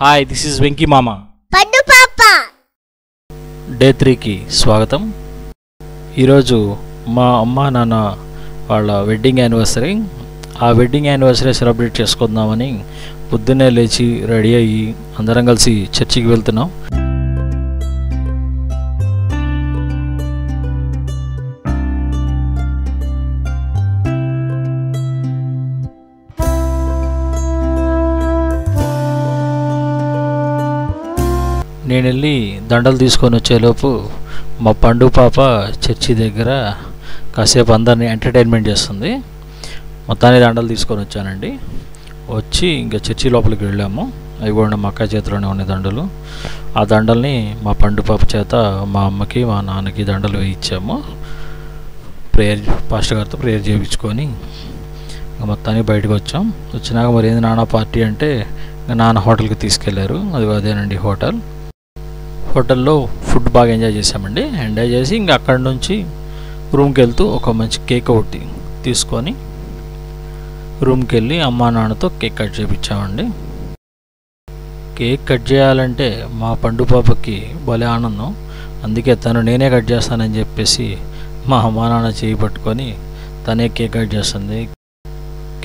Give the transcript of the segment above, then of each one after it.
Hi, this is Venky మామ. పండు పాప డే 3కి స్వాగతం. ఈరోజు మా అమ్మ నాన్న వాళ్ళ వెడ్డింగ్ యానివర్సరీ. ఆ వెడ్డింగ్ యానివర్సరీ సెలబ్రేట్ చేసుకుందామని పొద్దున్నే లేచి రెడీ అయ్యి అందరం కలిసి చర్చికి వెళ్తున్నాం. నేను వెళ్ళి దండలు తీసుకొని వచ్చేలోపు మా పండు పాప చర్చి దగ్గర కాసేపు అందరినీ ఎంటర్టైన్మెంట్ చేస్తుంది. మొత్తాన్ని దండలు తీసుకొని వచ్చానండి. వచ్చి ఇంకా చర్చి లోపలికి వెళ్ళాము. అవి కూడా మా అక్క చేతిలోనే ఉన్నాయి దండలు. ఆ దండల్ని మా పండు పాప చేత మా అమ్మకి మా నాన్నకి దండలు వేయించాము. పాస్టర్ గారితో ప్రేయర్ చేయించుకొని మొత్తానికి బయటకు వచ్చాం. వచ్చినాక మరి ఏంది నాన్న పార్టీ అంటే నాన్న హోటల్కి తీసుకెళ్లారు. అదేనండి హోటల్లో ఫుడ్ బాగా ఎంజాయ్ చేసామండి. ఎంజాయ్ చేసి ఇంకా అక్కడి నుంచి రూమ్కి వెళ్తూ ఒక మంచి కేక్ ఒకటి తీసుకొని రూమ్కి వెళ్ళి అమ్మా నాన్నతో కేక్ కట్ చేయించామండి. కేక్ కట్ చేయాలంటే మా పండు పాపకి భలే ఆనందం. అందుకే తను నేనే కట్ చేస్తానని చెప్పేసి మా అమ్మా నాన్న చేయి పట్టుకొని తనే కేక్ కట్ చేస్తుంది.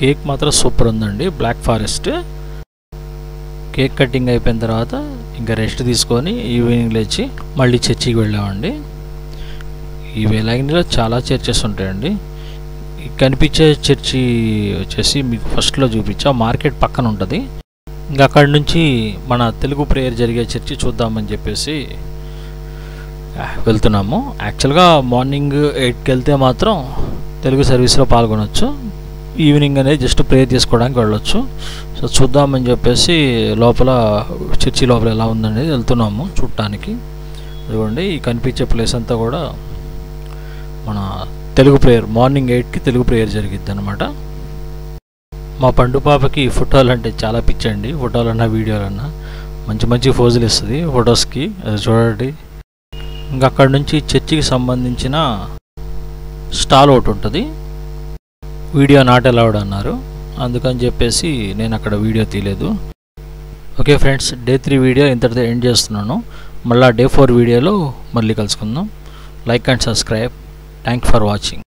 కేక్ మాత్రం సూపర్ ఉందండి, బ్లాక్ ఫారెస్ట్. కేక్ కటింగ్ అయిపోయిన తర్వాత ఇంకా రెస్ట్ తీసుకొని ఈవినింగ్ లేచి మళ్ళీ చర్చికి వెళ్ళామండి. ఈ వేలాగినిలో చాలా చర్చెస్ ఉంటాయండి. కనిపించే చర్చి వచ్చేసి మీకు ఫస్ట్లో చూపించా, మార్కెట్ పక్కన ఉంటుంది. ఇంకా అక్కడి నుంచి మన తెలుగు ప్రేయర్ జరిగే చర్చి చూద్దామని చెప్పేసి వెళ్తున్నాము. యాక్చువల్గా మార్నింగ్ 8కి వెళ్తే మాత్రం తెలుగు సర్వీస్లో పాల్గొనవచ్చు. ఈవినింగ్ అనేది జస్ట్ ప్రేయర్ చేసుకోవడానికి వెళ్ళొచ్చు. సో చూద్దామని చెప్పేసి చర్చి లోపల ఎలా ఉందనేది వెళ్తున్నాము చూడటానికి. అదిగోండి ఈ కనిపించే ప్లేస్ అంతా కూడా మన తెలుగు ప్రేయర్, మార్నింగ్ 8కి తెలుగు ప్రేయర్ జరిగిద్ది అనమాట. మా పండు పాపకి ఫోటోలు అంటే చాలా పిచ్చండి. ఫోటోలన్నా వీడియోలన్నా మంచి మంచి పోజులు ఇస్తుంది ఫొటోస్కి. అది చూడండి. ఇంకా అక్కడి నుంచి చర్చికి సంబంధించిన స్టాల్ ఒకటి ఉంటుంది. వీడియో నాట్ అలౌడ్ అన్నారు, అందుకని చెప్పేసి నేను అక్కడ వీడియో తీయలేదు. ఓకే ఫ్రెండ్స్, డే 3 వీడియో ఇంతటితో ఎండ్ చేస్తున్నాను. మళ్ళీ డే 4 వీడియోలో మళ్ళీ కలుసుకుందాం. Like and subscribe. Thank for watching.